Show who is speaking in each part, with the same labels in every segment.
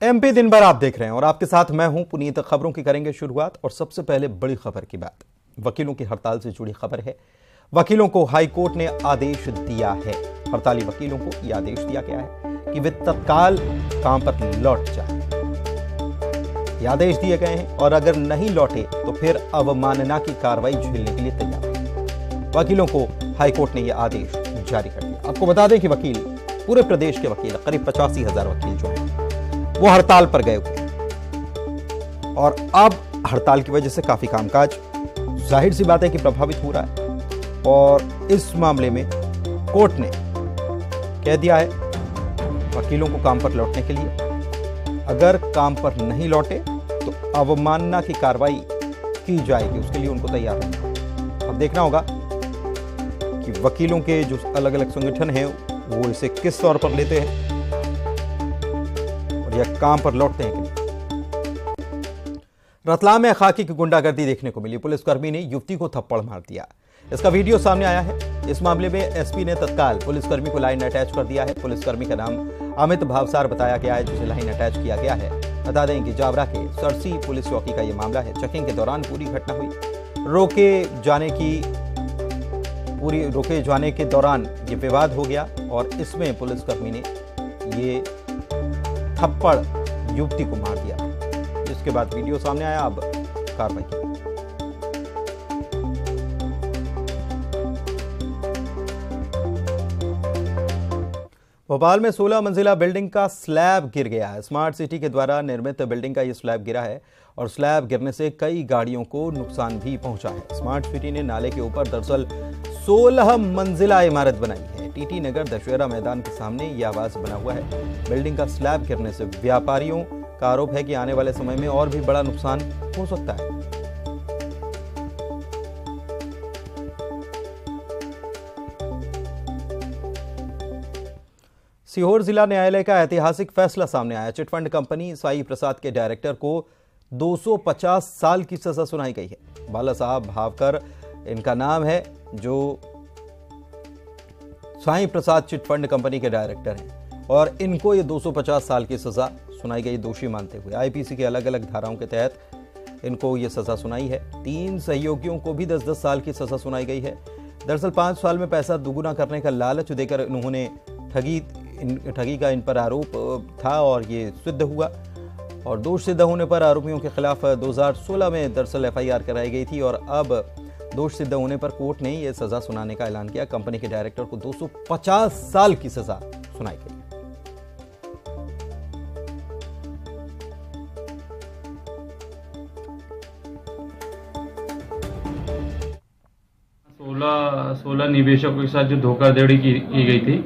Speaker 1: MP दिन भर आप देख रहे हैं और आपके साथ मैं हूं पुनीत। खबरों की करेंगे शुरुआत और सबसे पहले बड़ी खबर की बात। वकीलों की हड़ताल से जुड़ी खबर है। वकीलों को हाई कोर्ट ने आदेश दिया है। हड़ताली वकीलों को यह आदेश दिया गया है कि वे तत्काल काम पर लौट जाएं। ये आदेश दिए गए हैं और अगर नहीं लौटे तो फिर अवमानना की कार्रवाई झेलने के लिए तैयार है। वकीलों को हाई कोर्ट ने यह आदेश जारी कर दिया। आपको बता दें कि वकील, पूरे प्रदेश के वकील, करीब 85,000 वकील जो हैं वो हड़ताल पर गए हुए और अब हड़ताल की वजह से काफी कामकाज जाहिर सी बात है कि प्रभावित हो रहा है। और इस मामले में कोर्ट ने कह दिया है वकीलों को काम पर लौटने के लिए। अगर काम पर नहीं लौटे तो अवमानना की कार्रवाई की जाएगी, उसके लिए उनको तैयार रहना। अब देखना होगा कि वकीलों के जो अलग अलग संगठन हैं वो इसे किस तौर पर लेते हैं या काम पर लौटते हैं। रतलाम में खाकी की गुंडागर्दी देखने को मिली। पुलिसकर्मी ने युवती को थप्पड़ मार दिया। इसका वीडियो सामने आया है। इस मामले में एसपी ने तत्काल पुलिसकर्मी को लाइन अटैच कर दिया है। पुलिसकर्मी का नाम अमित भावसार बताया गया है, जिसे लाइन अटैच किया गया है। बता दें कि जावरा के सरसी पुलिस चौकी का यह मामला है। चेकिंग के दौरान पूरी घटना हुई। रोके जाने के दौरान ये विवाद हो गया और इसमें पुलिसकर्मी ने ये थप्पड़ युवती को मार दिया, जिसके बाद वीडियो सामने आया। अब कार्रवाई की। भोपाल में 16 मंजिला बिल्डिंग का स्लैब गिर गया है। स्मार्ट सिटी के द्वारा निर्मित बिल्डिंग का यह स्लैब गिरा है और स्लैब गिरने से कई गाड़ियों को नुकसान भी पहुंचा है। स्मार्ट सिटी ने नाले के ऊपर दरअसल 16 मंजिला इमारत बनाई है। टीटी नगर दशहरा मैदान के सामने यह आवास बना हुआ है। बिल्डिंग का स्लैब गिरने से व्यापारियों का आरोप है कि आने वाले समय में और भी बड़ा नुकसान हो सकता है। सीहोर जिला न्यायालय का ऐतिहासिक फैसला सामने आया। चिटफंड कंपनी साई प्रसाद के डायरेक्टर को 250 साल की सजा सुनाई गई है। बाला साहब भावकर इनका नाम है, जो साई प्रसाद चिटफंड कंपनी के डायरेक्टर हैं और इनको ये 250 साल की सजा सुनाई गई दोषी मानते हुए। आईपीसी के अलग अलग धाराओं के तहत इनको ये सजा सुनाई है। 3 सहयोगियों को भी 10-10 साल की सजा सुनाई गई है। दरअसल 5 साल में पैसा दुगुना करने का लालच देकर इन्होंने ठगी का इन पर आरोप था और ये सिद्ध हुआ। और दोष सिद्ध होने पर आरोपियों के खिलाफ 2016 में दरअसल एफआईआर कराई गई थी और अब दोष सिद्ध होने पर कोर्ट ने यह सजा सुनाने का ऐलान किया। कंपनी के डायरेक्टर को 250 साल की सजा सुनाई गई।
Speaker 2: सोलह निवेशकों के साथ जो धोखाधड़ी की गई थी,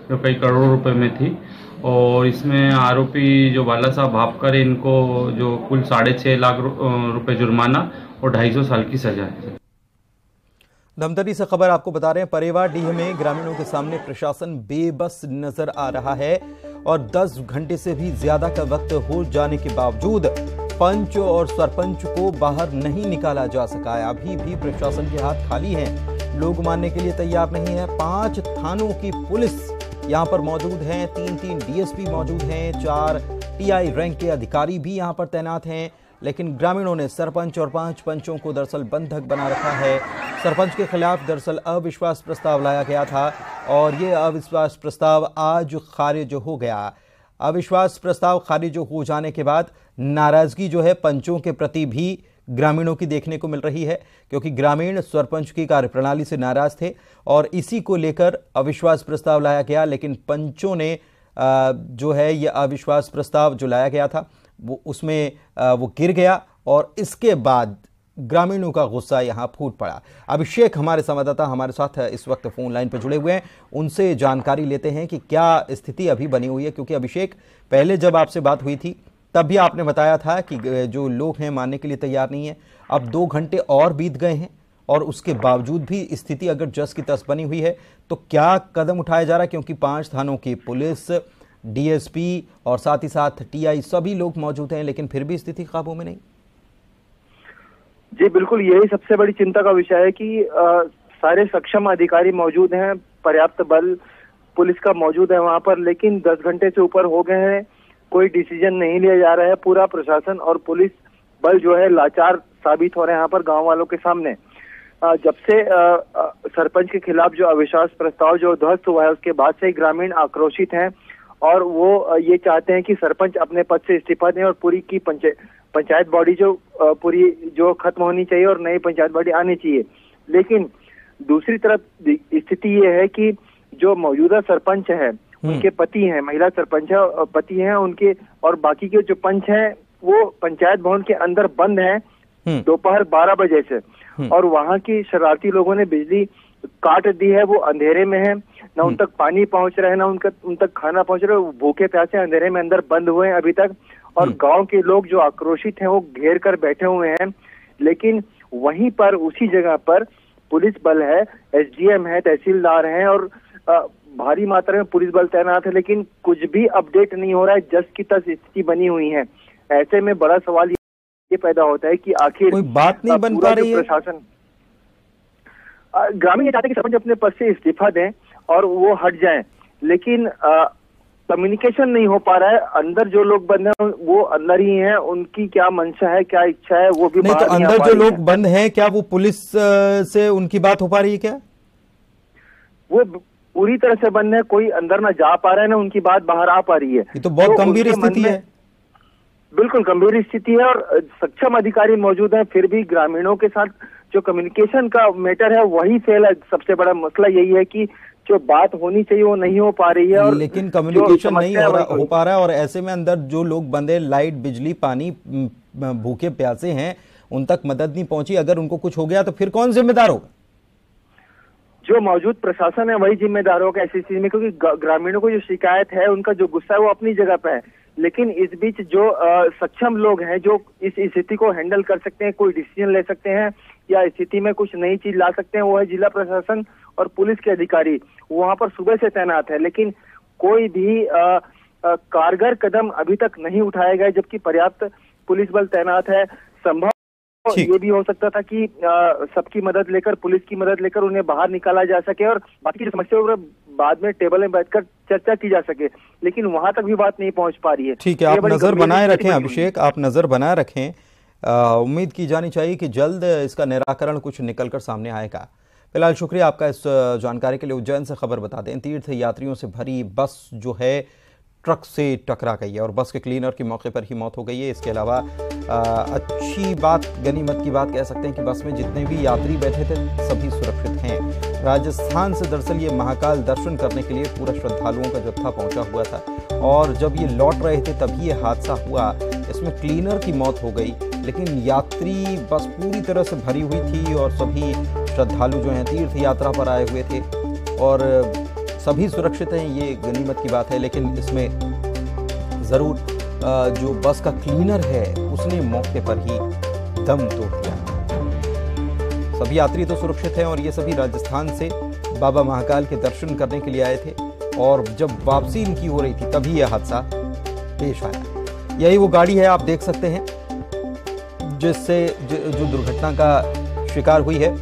Speaker 2: जो कई करोड़ रुपए में थी, और इसमें आरोपी जो बाला साहब भापकर, इनको जो कुल 6.5 लाख रुपए जुर्माना और 250 साल की सजा है।
Speaker 1: धमतरी से खबर आपको बता रहे हैं। परेवा डीह में ग्रामीणों के सामने प्रशासन बेबस नजर आ रहा है और 10 घंटे से भी ज्यादा का वक्त हो जाने के बावजूद पंच और सरपंच को बाहर नहीं निकाला जा सका है। अभी भी प्रशासन के हाथ खाली हैं। लोग मानने के लिए तैयार नहीं है। 5 थानों की पुलिस यहां पर मौजूद हैं। 3 डीएसपी मौजूद हैं। 4 टीआई रैंक के अधिकारी भी यहां पर तैनात हैं। लेकिन ग्रामीणों ने सरपंच और 5 पंचों को दरअसल बंधक बना रखा है। सरपंच के खिलाफ दरअसल अविश्वास प्रस्ताव लाया गया था और ये अविश्वास प्रस्ताव आज खारिज हो गया। अविश्वास प्रस्ताव खारिज हो जाने के बाद नाराजगी जो है पंचों के प्रति भी ग्रामीणों की देखने को मिल रही है, क्योंकि ग्रामीण सरपंच की कार्यप्रणाली से नाराज थे और इसी को लेकर अविश्वास प्रस्ताव लाया गया। लेकिन पंचों ने जो है यह अविश्वास प्रस्ताव जो लाया गया था उसमें वो गिर गया और इसके बाद ग्रामीणों का गुस्सा यहां फूट पड़ा। अभिषेक हमारे संवाददाता हमारे साथ इस वक्त फोन लाइन पर जुड़े हुए हैं, उनसे जानकारी लेते हैं कि क्या स्थिति अभी बनी हुई है। क्योंकि अभिषेक, पहले जब आपसे बात हुई थी तब भी आपने बताया था कि जो लोग हैं मानने के लिए तैयार नहीं है। अब 2 घंटे और बीत गए हैं और उसके बावजूद भी स्थिति अगर जस की तस बनी हुई है तो क्या कदम उठाया जा रहा है? क्योंकि 5 थानों की पुलिस, डीएसपी और साथ ही साथ टीआई सभी लोग मौजूद हैं, लेकिन फिर भी स्थिति काबू में नहीं।
Speaker 3: जी बिल्कुल, यही सबसे बड़ी चिंता का विषय है कि सारे सक्षम अधिकारी मौजूद हैं, पर्याप्त बल पुलिस का मौजूद है वहां पर, लेकिन 10 घंटे से ऊपर हो गए हैं, कोई डिसीजन नहीं लिया जा रहा है। पूरा प्रशासन और पुलिस बल जो है लाचार साबित हो रहे हैं यहाँ पर गांव वालों के सामने। जब से सरपंच के खिलाफ जो अविश्वास प्रस्ताव जो ध्वस्त हुआ है उसके बाद से ग्रामीण आक्रोशित हैं और वो ये चाहते हैं कि सरपंच अपने पद से इस्तीफा दें और पूरी की पंचायत बॉडी जो पूरी जो खत्म होनी चाहिए और नई पंचायत बॉडी आनी चाहिए। लेकिन दूसरी तरफ स्थिति ये है कि जो मौजूदा सरपंच है उनके पति हैं, महिला सरपंच है पति हैं उनके, और बाकी के जो पंच हैं वो पंचायत भवन के अंदर बंद हैं दोपहर 12 बजे से, और वहां की शरारती लोगों ने बिजली काट दी है। वो अंधेरे में है, ना उन तक पानी पहुंच रहा है ना उन तक खाना पहुंच रहा है। वो भूखे प्यासे अंधेरे में अंदर बंद हुए हैं अभी तक, और गांव के लोग जो आक्रोशित हैं वो घेर कर बैठे हुए हैं। लेकिन वहीं पर उसी जगह पर पुलिस बल है, एसडीएम है, तहसीलदार हैं और भारी मात्रा में पुलिस बल तैनात है, लेकिन कुछ भी अपडेट नहीं हो रहा है। जस की तस स्थिति बनी हुई है। ऐसे में बड़ा सवाल ये पैदा होता है कि आखिर
Speaker 1: कोई बात नहीं बन पा रही है।
Speaker 3: प्रशासन ग्रामीण ये चाहते हैं कि सरपंच अपने पद से इस्तीफा दें और वो हट जाएं, लेकिन कम्युनिकेशन नहीं हो पा रहा है। अंदर जो लोग बंद हैं वो अंदर ही हैं, उनकी क्या मंशा है, क्या इच्छा है, वो भी
Speaker 1: नहीं। तो अंदर जो लोग बंद हैं, क्या वो पुलिस से उनकी बात हो पा रही है? क्या वो
Speaker 3: पूरी तरह से बंद है? कोई अंदर ना जा पा रहा है ना उनकी बात बाहर आ पा रही है।
Speaker 1: ये तो बहुत गंभीर स्थिति है।
Speaker 3: बिल्कुल गंभीर स्थिति है, और सक्षम अधिकारी मौजूद हैं, फिर भी ग्रामीणों के साथ जो कम्युनिकेशन का मैटर है वही फेल है। सबसे बड़ा मसला यही है कि जो बात होनी चाहिए वो नहीं हो पा रही है, और
Speaker 1: लेकिन कम्युनिकेशन नहीं हो पा रहा है। और ऐसे में अंदर जो लोग बंदे, लाइट, बिजली, पानी, भूखे प्यासे हैं, उन तक मदद नहीं पहुंची। अगर उनको कुछ हो गया तो फिर कौन जिम्मेदार होगा?
Speaker 3: जो मौजूद प्रशासन है वही जिम्मेदार होगा ऐसी स्थिति में, क्योंकि ग्रामीणों को जो शिकायत है उनका जो गुस्सा है वो अपनी जगह पे है। लेकिन इस बीच जो सक्षम लोग हैं जो इस स्थिति को हैंडल कर सकते हैं, कोई डिसीजन ले सकते हैं या स्थिति में कुछ नई चीज ला सकते हैं, वो है जिला प्रशासन और पुलिस के अधिकारी। वहां पर सुबह से तैनात है, लेकिन कोई भी कारगर कदम अभी तक नहीं उठाया गया, जबकि पर्याप्त पुलिस बल तैनात है। संभव ये भी हो सकता था कि सबकी मदद लेकर, पुलिस की मदद लेकर उन्हें बाहर निकाला जा सके और बाकी की समस्याओं पर बाद में टेबल में बैठकर चर्चा की जा सके, लेकिन वहां तक भी बात नहीं पहुंच पा रही है।
Speaker 1: ठीक है, आप नजर बनाए रखें अभिषेक, आप नजर बनाए रखें। उम्मीद की जानी चाहिए कि जल्द इसका निराकरण कुछ निकलकर सामने आएगा। फिलहाल शुक्रिया आपका इस जानकारी के लिए। उज्जैन से खबर बता दें, तीर्थ यात्रियों से भरी बस जो है ट्रक से टकरा गई है और बस के क्लीनर की मौके पर ही मौत हो गई है। इसके अलावा अच्छी बात, गनीमत की बात कह सकते हैं कि बस में जितने भी यात्री बैठे थे सभी सुरक्षित हैं। राजस्थान से दरअसल ये महाकाल दर्शन करने के लिए पूरा श्रद्धालुओं का जत्था पहुंचा हुआ था, और जब ये लौट रहे थे तभी ये हादसा हुआ। इसमें क्लीनर की मौत हो गई, लेकिन यात्री बस पूरी तरह से भरी हुई थी और सभी श्रद्धालु जो हैं तीर्थ यात्रा पर आए हुए थे और सभी सुरक्षित हैं, ये गनीमत की बात है। लेकिन इसमें ज़रूर जो बस का क्लीनर है उसने मौके पर ही दम तोड़ दिया। सभी यात्री तो सुरक्षित हैं और ये सभी राजस्थान से बाबा महाकाल के दर्शन करने के लिए आए थे, और जब वापसी इनकी हो रही थी तभी यह हादसा पेश आया। यही वो गाड़ी है, आप देख सकते हैं, जिससे जो दुर्घटना का शिकार हुई है,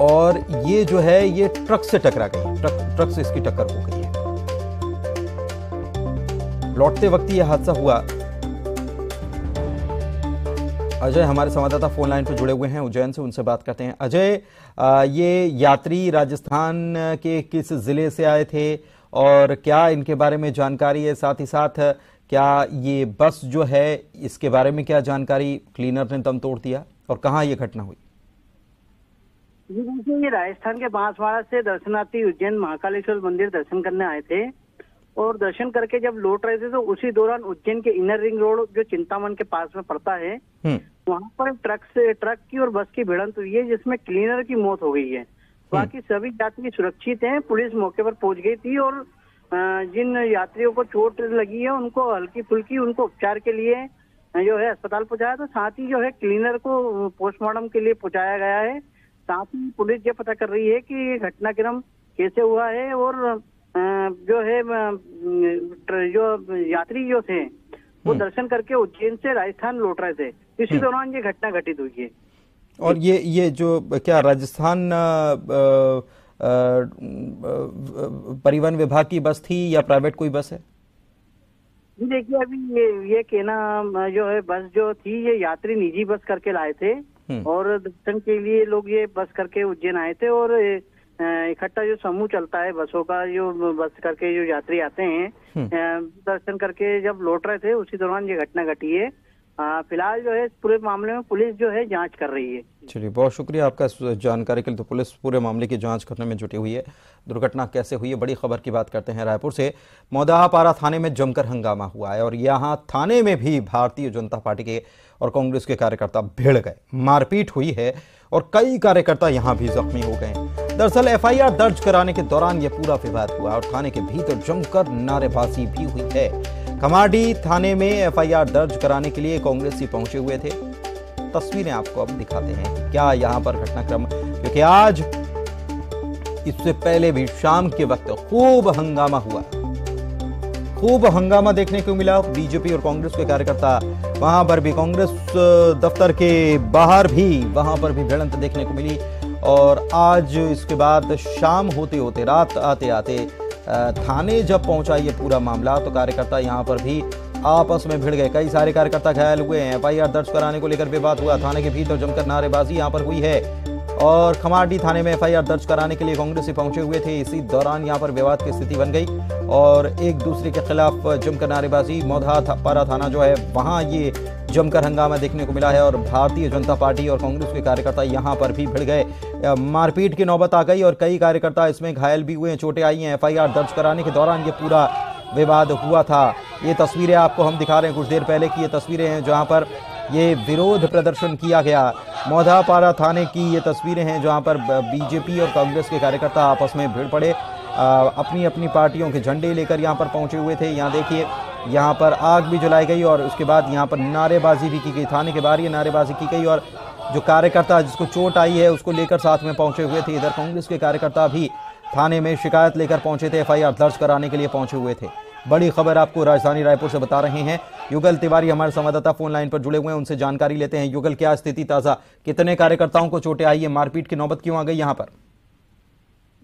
Speaker 1: और ये जो है ये ट्रक से टकरा गई, ट्रक से इसकी टक्कर हो गई है। लौटते वक्त ये हादसा हुआ। अजय हमारे संवाददाता फोन लाइन पर जुड़े हुए हैं उज्जैन से, उनसे बात करते हैं। अजय, ये यात्री राजस्थान के किस जिले से आए थे और क्या इनके बारे में जानकारी है? साथ ही साथ क्या ये बस जो है इसके बारे में क्या जानकारी, क्लीनर ने दम तोड़ दिया और कहाँ ये घटना हुई?
Speaker 4: जी देखिए, ये राजस्थान के बांसवाड़ा से दर्शनार्थी उज्जैन महाकालेश्वर मंदिर दर्शन करने आए थे, और दर्शन करके जब लौट रहे थे तो उसी दौरान उज्जैन के इनर रिंग रोड जो चिंतामन के पास में पड़ता है, वहां पर ट्रक की और बस की भिड़ंत हुई है, जिसमें क्लीनर की मौत हो गई है। बाकी सभी यात्री सुरक्षित हैं। पुलिस मौके पर पहुंच गई थी और जिन यात्रियों को चोट लगी है उनको हल्की फुल्की उनको उपचार के लिए जो है अस्पताल पहुंचाया, तो साथ ही जो है क्लीनर को पोस्टमार्टम के लिए पहुंचाया गया है। साथ ही पुलिस ये पता कर रही है कि घटनाक्रम कैसे हुआ है, और जो है जो यात्री जो थे वो दर्शन करके उज्जैन से राजस्थान लौट रहे थे, इसी दौरान ये घटना घटित हुई है।
Speaker 1: और ये जो क्या राजस्थान परिवहन विभाग की बस थी या प्राइवेट कोई बस है?
Speaker 4: जी देखिए, अभी ये कहना जो है, बस जो थी ये यात्री निजी बस करके लाए थे और दर्शन के लिए लोग ये बस करके उज्जैन आए थे। और इकट्ठा जो समूह चलता है बसों का, जो बस करके जो यात्री आते हैं दर्शन करके जब लौट रहे थे, उसी दौरान ये घटना घटी है। फिलहाल जो है पूरे मामले में पुलिस जो है जांच कर रही है।
Speaker 1: चलिए, बहुत शुक्रिया आपका इस जानकारी के लिए। तो पुलिस पूरे मामले की जांच करने में जुटी हुई है। दुर्घटना कैसे हुई है, बड़ी खबर की बात करते हैं। रायपुर से मौदाहापारा थाने में जमकर हंगामा हुआ है और यहां थाने में भी भारतीय जनता पार्टी के और कांग्रेस के कार्यकर्ता भिड़ गए। मारपीट हुई है और कई कार्यकर्ता यहां भी जख्मी हो गए। दरअसल एफआईआर दर्ज कराने के दौरान यह पूरा विवाद हुआ और थाने के भीतर जमकर नारेबाजी भी हुई है। खमाडी थाने में एफआईआर दर्ज कराने के लिए कांग्रेसी पहुंचे हुए थे। तस्वीरें आपको अब दिखाते हैं कि क्या यहां पर घटनाक्रम, क्योंकि आज इससे पहले भी शाम के वक्त खूब हंगामा हुआ, खूब हंगामा देखने को मिला। बीजेपी और कांग्रेस के कार्यकर्ता वहां पर भी, कांग्रेस दफ्तर के बाहर भी, वहां पर भी भिड़ंत देखने को मिली। और आज इसके बाद शाम होते होते, रात आते आते थाने जब पहुंचा ये पूरा मामला, तो कार्यकर्ता यहां पर भी आपस में भिड़ गए। कई सारे कार्यकर्ता घायल हुए हैं। एफआईआर दर्ज कराने को लेकर विवाद हुआ। थाने के भीतर जमकर नारेबाजी यहां पर हुई है और खमाडी थाने में एफआईआर दर्ज कराने के लिए कांग्रेस से पहुंचे हुए थे। इसी दौरान यहां पर विवाद की स्थिति बन गई और एक दूसरे के खिलाफ जमकर नारेबाजी। मौदाहापारा थाना जो है वहां ये जमकर हंगामा देखने को मिला है और भारतीय जनता पार्टी और कांग्रेस के कार्यकर्ता यहां पर भी भिड़ गए। मारपीट की नौबत आ गई और कई कार्यकर्ता इसमें घायल भी हुए हैं, चोटें आई हैं। एफआईआर दर्ज कराने के दौरान ये पूरा विवाद हुआ था। ये तस्वीरें आपको हम दिखा रहे हैं, कुछ देर पहले की ये तस्वीरें हैं जहां पर ये विरोध प्रदर्शन किया गया। मौदाहापारा थाने की ये तस्वीरें हैं जहां पर बीजेपी और कांग्रेस के कार्यकर्ता आपस में भिड़ पड़े। अपनी अपनी पार्टियों के झंडे लेकर यहां पर पहुंचे हुए थे। यहां देखिए, यहां पर आग भी जलाई गई और उसके बाद यहां पर नारेबाजी भी की गई। थाने के बाहर ये नारेबाजी की गई और जो कार्यकर्ता जिसको चोट आई है उसको लेकर साथ में पहुंचे हुए थे। इधर कांग्रेस के कार्यकर्ता भी थाने में शिकायत लेकर पहुंचे थे, एफआईआर दर्ज कराने के लिए पहुंचे हुए थे। बड़ी खबर आपको राजधानी रायपुर से बता रहे हैं युगल तिवारी, हमारे संवाददाता फोन लाइन पर जुड़े हुए हैं, उनसे जानकारी लेते हैं। युगल, क्या स्थिति ताजा, कितने कार्यकर्ताओं को चोटें आई है, मारपीट की नौबत क्यों आ गई यहाँ पर?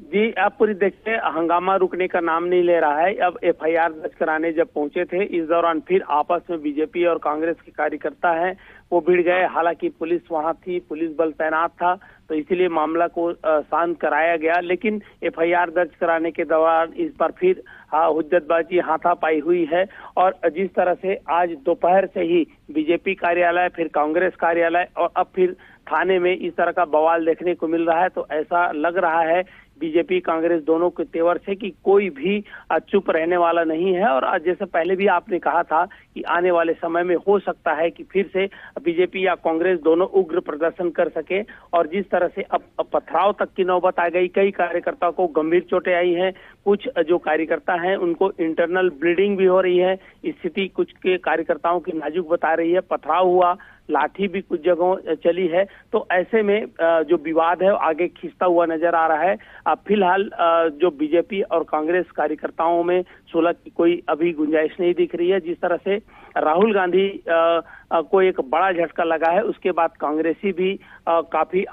Speaker 5: जी, आप पूरी देखिए, हंगामा रुकने का नाम नहीं ले रहा है। अब एफआईआर दर्ज कराने जब पहुंचे थे, इस दौरान फिर आपस में बीजेपी और कांग्रेस के कार्यकर्ता हैं वो भिड़ गए। हालांकि पुलिस वहां थी, पुलिस बल तैनात था, तो इसीलिए मामला को शांत कराया गया। लेकिन एफआईआर दर्ज कराने के दौरान इस बार फिर हुज्जतबाजी हाथापाई हुई है। और जिस तरह से आज दोपहर से ही बीजेपी कार्यालय, फिर कांग्रेस कार्यालय और अब फिर थाने में इस तरह का बवाल देखने को मिल रहा है, तो ऐसा लग रहा है बीजेपी कांग्रेस दोनों के तेवर से कि कोई भी चुप रहने वाला नहीं है। और जैसे पहले भी आपने कहा था कि आने वाले समय में हो सकता है कि फिर से बीजेपी या कांग्रेस दोनों उग्र प्रदर्शन कर सके। और जिस तरह से अब पथराव तक की नौबत आ गई, कई कार्यकर्ताओं को गंभीर चोटें आई हैं, कुछ जो कार्यकर्ता हैं उनको इंटरनल ब्लीडिंग भी हो रही है। स्थिति कुछ के कार्यकर्ताओं की नाजुक बता रही है। पथराव हुआ, लाठी भी कुछ जगहों चली है, तो ऐसे में जो विवाद है आगे खिंचता हुआ नजर आ रहा है। फिलहाल जो बीजेपी और कांग्रेस कार्यकर्ताओं में सुलह की कोई अभी गुंजाइश नहीं दिख रही है। जिस तरह से राहुल गांधी को एक बड़ा झटका लगा है, उसके बाद कांग्रेसी भी काफी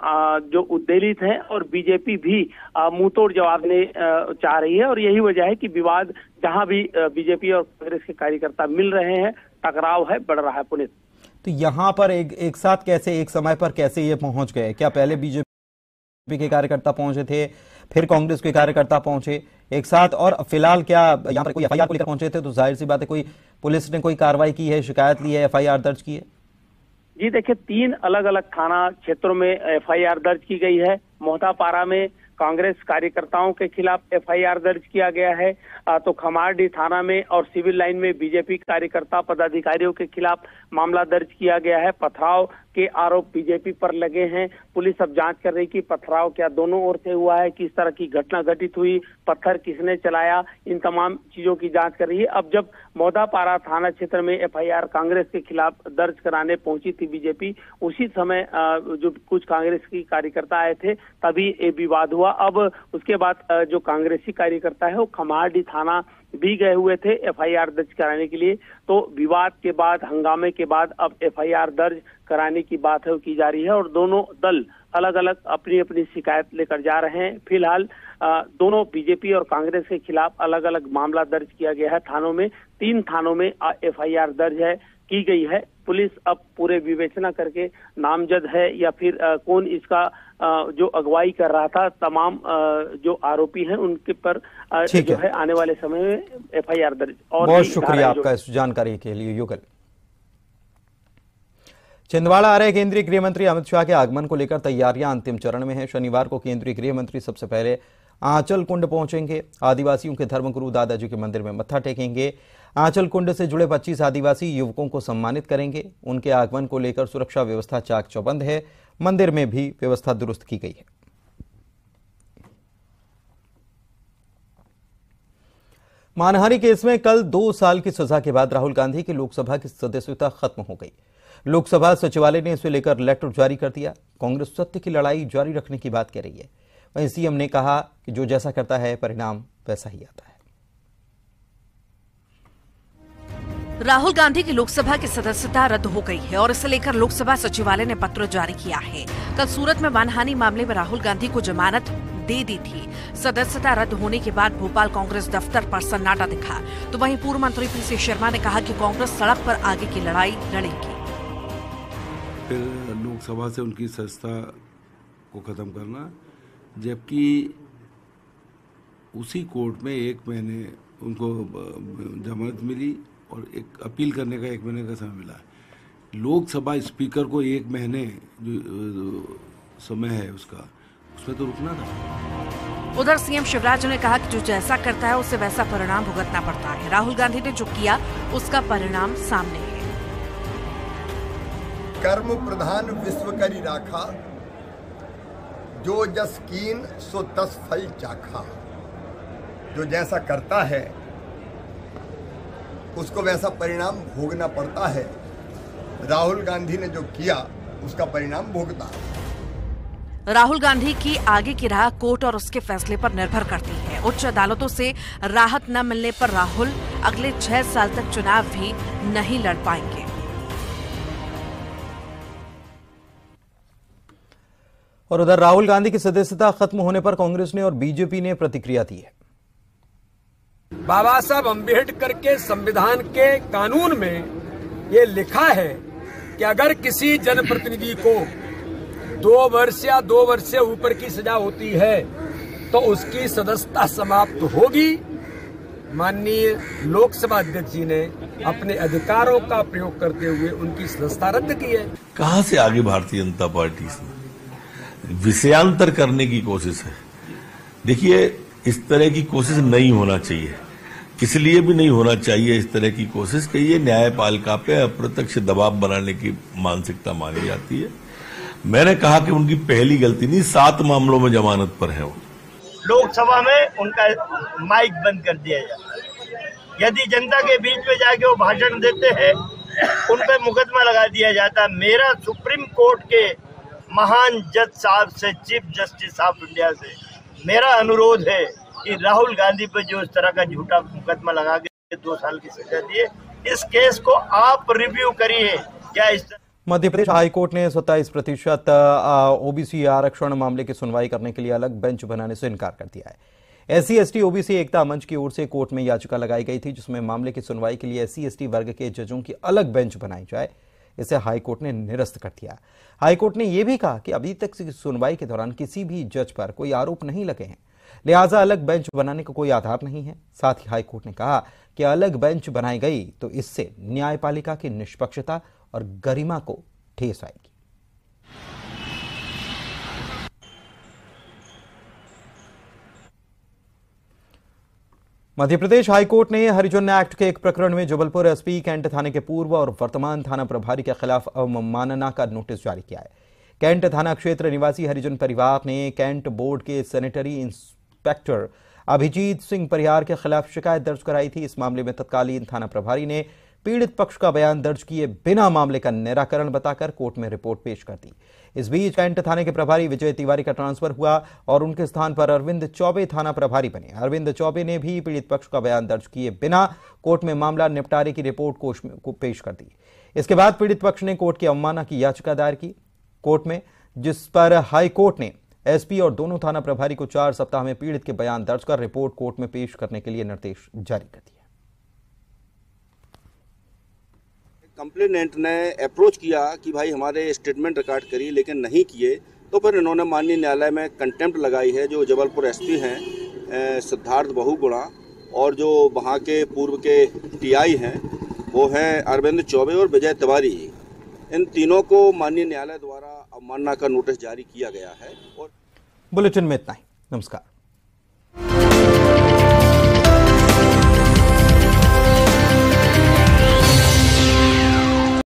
Speaker 5: जो उद्वेलित हैं और बीजेपी भी मुंहतोड़ जवाब देने चाह रही है। और यही वजह है कि विवाद जहां भी बीजेपी और कांग्रेस के कार्यकर्ता मिल रहे हैं, टकराव है बढ़ रहा है। पुनीत,
Speaker 1: तो यहाँ पर एक साथ कैसे, एक समय पर कैसे ये पहुंच गए? क्या पहले बीजेपी के कार्यकर्ता पहुंचे थे, फिर कांग्रेस के कार्यकर्ता पहुंचे एक साथ, और फिलहाल क्या यहाँ पर कोई एफआईआर को लेकर पहुंचे थे? तो जाहिर सी बात है कोई पुलिस ने कोई कार्रवाई की है, शिकायत ली है, एफआईआर दर्ज की है?
Speaker 5: जी देखिए, 3 अलग अलग थाना क्षेत्रों में एफआईआर दर्ज की गई है। मौदाहापारा में कांग्रेस कार्यकर्ताओं के खिलाफ एफआईआर दर्ज किया गया है, तो खमाडी थाना में और सिविल लाइन में बीजेपी कार्यकर्ता पदाधिकारियों के खिलाफ मामला दर्ज किया गया है। पथराव के आरोप बीजेपी पर लगे हैं। पुलिस अब जांच कर रही कि पथराव क्या दोनों ओर से हुआ है, किस तरह की घटना घटित हुई, पत्थर किसने चलाया, इन तमाम चीजों की जांच कर रही है। अब जब मौदाहापारा थाना क्षेत्र में एफआईआर कांग्रेस के खिलाफ दर्ज कराने पहुंची थी बीजेपी, उसी समय जो कुछ कांग्रेस की कार्यकर्ता आए थे तभी ये विवाद हुआ। अब उसके बाद जो कांग्रेसी कार्यकर्ता है वो खमाडी थाना भी गए हुए थे एफआईआर दर्ज कराने के लिए। तो विवाद के बाद, हंगामे के बाद अब एफआईआर दर्ज कराने की बात है वो की जा रही है और दोनों दल अलग अलग अपनी अपनी शिकायत लेकर जा रहे हैं। फिलहाल दोनों बीजेपी और कांग्रेस के खिलाफ अलग अलग मामला दर्ज किया गया है थानों में। 3 थानों में FIR दर्ज की गई है। पुलिस अब पूरे विवेचना करके नामजद है या फिर कौन इसका जो अगुवाई कर रहा था, तमाम जो आरोपी हैं उनके पर जो है आने वाले समय में FIR दर्ज। और
Speaker 1: बहुत शुक्रिया आपका इस जानकारी के लिए युगल। छिंदवाड़ा आ रहे केंद्रीय गृह मंत्री अमित शाह के आगमन को लेकर तैयारियां अंतिम चरण में हैं। शनिवार को केंद्रीय गृह मंत्री सबसे पहले आंचल कुंड पहुंचेंगे। आदिवासियों के धर्मगुरु दादाजी के मंदिर में मत्था टेकेंगे। आंचल कुंड से जुड़े 25 आदिवासी युवकों को सम्मानित करेंगे। उनके आगमन को लेकर सुरक्षा व्यवस्था चाक चौबंद है। मंदिर में भी व्यवस्था दुरुस्त की गई है। मानहानि केस में कल 2 साल की सजा के बाद राहुल गांधी की लोकसभा की सदस्यता खत्म हो गई। लोकसभा सचिवालय ने इसे लेकर लेटर जारी कर दिया। कांग्रेस सत्य की लड़ाई जारी रखने की बात कह रही है। वहीं सीएम ने कहा कि जो जैसा करता है परिणाम वैसा ही आता है।
Speaker 6: राहुल गांधी की लोकसभा की सदस्यता रद्द हो गई है और इसे लेकर लोकसभा सचिवालय ने पत्र जारी किया है। कल सूरत में मानहानि मामले में राहुल गांधी को जमानत दे दी थी। सदस्यता रद्द होने के बाद भोपाल कांग्रेस दफ्तर पर सन्नाटा दिखा, तो वहीं पूर्व मंत्री PC शर्मा ने कहा कि कांग्रेस सड़क पर आगे की लड़ाई लड़ेगी।
Speaker 7: फिर लोकसभा से उनकी सदस्यता को खत्म करना, जबकि उसी कोर्ट में 1 महीने उनको जमानत मिली और एक अपील करने का 1 महीने का समय मिला। लोकसभा स्पीकर को 1 महीने जो समय है उसका, उसमें तो रुकना था।
Speaker 6: उधर सीएम शिवराज ने कहा कि जो जैसा करता है उसे वैसा परिणाम भुगतना पड़ता है। राहुल गांधी ने जो किया उसका परिणाम सामने है।
Speaker 8: कर्म प्रधान विश्व करी राखा, जो जस कीन सो तस फल चाखा। जो जैसा करता है उसको वैसा परिणाम भोगना पड़ता है। राहुल गांधी ने जो किया उसका परिणाम भोगता।
Speaker 6: राहुल गांधी की आगे की राह कोर्ट और उसके फैसले पर निर्भर करती है। उच्च अदालतों से राहत न मिलने पर राहुल अगले 6 साल तक चुनाव भी नहीं लड़ पाएंगे।
Speaker 1: और उधर राहुल गांधी की सदस्यता खत्म होने पर कांग्रेस ने और बीजेपी ने प्रतिक्रिया दी है।
Speaker 9: बाबा साहब अम्बेडकर के संविधान के कानून में ये लिखा है कि अगर किसी जनप्रतिनिधि को 2 वर्ष या 2 वर्ष से ऊपर की सजा होती है तो उसकी सदस्यता समाप्त होगी। माननीय लोकसभा अध्यक्ष जी ने अपने अधिकारों का प्रयोग करते हुए उनकी सदस्यता रद्द की है।
Speaker 10: कहां से आगे भारतीय जनता पार्टी से विषयांतर करने की कोशिश है। देखिए, इस तरह की कोशिश नहीं होना चाहिए। इसलिए भी नहीं होना चाहिए इस तरह की कोशिश कि ये न्यायपालिका पे अप्रत्यक्ष दबाव बनाने की मानसिकता मानी जाती है। मैंने कहा कि उनकी पहली गलती नहीं, 7 मामलों में जमानत पर है वो।
Speaker 11: लोकसभा में उनका माइक बंद कर दिया जाता है। यदि जनता के बीच में जाके वो भाषण देते हैं, उन पर मुकदमा लगा दिया जाता है। मेरा सुप्रीम कोर्ट के महान जज साहब से, चीफ जस्टिस ऑफ इंडिया से मेरा अनुरोध है कि राहुल गांधी पर जो इस तरह का झूठा मुकदमा लगा के 2 साल की सजा दिए, इस केस को आप रिव्यू करिए। क्या इस
Speaker 1: मध्य प्रदेश हाईकोर्ट ने 27% OBC आरक्षण मामले की सुनवाई करने के लिए अलग बेंच बनाने से इनकार कर दिया है। SC ST OBC एकता मंच की ओर से कोर्ट में याचिका लगाई गई थी, जिसमें मामले की सुनवाई के लिए SC ST वर्ग के जजों की अलग बेंच बनाई जाए। इसे हाईकोर्ट ने निरस्त कर दिया। हाईकोर्ट ने यह भी कहा कि अभी तक की सुनवाई के दौरान किसी भी जज पर कोई आरोप नहीं लगे हैं, लिहाजा अलग बेंच बनाने का कोई आधार नहीं है। साथ ही हाईकोर्ट ने कहा कि अलग बेंच बनाई गई तो इससे न्यायपालिका की निष्पक्षता और गरिमा को ठेस आएगी। मध्य प्रदेश हाईकोर्ट ने हरिजन एक्ट के एक प्रकरण में जबलपुर SP कैंट थाने के पूर्व और वर्तमान थाना प्रभारी के खिलाफ अवमानना का नोटिस जारी किया है। कैंट थाना क्षेत्र निवासी हरिजन परिवार ने कैंट बोर्ड के सैनिटरी इंस्पेक्टर अभिजीत सिंह परिहार के खिलाफ शिकायत दर्ज कराई थी। इस मामले में तत्कालीन थाना प्रभारी ने पीड़ित पक्ष का बयान दर्ज किए बिना मामले का निराकरण बताकर कोर्ट में रिपोर्ट पेश कर दी। इस बीच कैंट थाने के प्रभारी विजय तिवारी का ट्रांसफर हुआ और उनके स्थान पर अरविंद चौबे थाना प्रभारी बने। अरविंद चौबे ने भी पीड़ित पक्ष का बयान दर्ज किए बिना कोर्ट में मामला निपटारे की रिपोर्ट को पेश कर दी। इसके बाद पीड़ित पक्ष ने कोर्ट की अवमानना की याचिका दायर की। कोर्ट में जिस पर हाई कोर्ट ने एसपी और दोनों थाना प्रभारी को 4 सप्ताह में पीड़ित के बयान दर्ज कर रिपोर्ट कोर्ट में पेश करने के लिए निर्देश जारी कर दिया।
Speaker 12: कंप्लेनेंट ने अप्रोच किया कि भाई हमारे स्टेटमेंट रिकॉर्ड करिए, लेकिन नहीं किए, तो फिर इन्होंने माननीय न्यायालय में कंटेम्प्ट लगाई है। जो जबलपुर एसपी हैं सिद्धार्थ बहुगुणा और जो वहाँ के पूर्व के टीआई हैं वो हैं अरविंद चौबे और विजय तिवारी, इन तीनों को माननीय न्यायालय द्वारा अवमानना का नोटिस जारी किया गया है। और
Speaker 1: बुलेटिन में इतना ही। नमस्कार।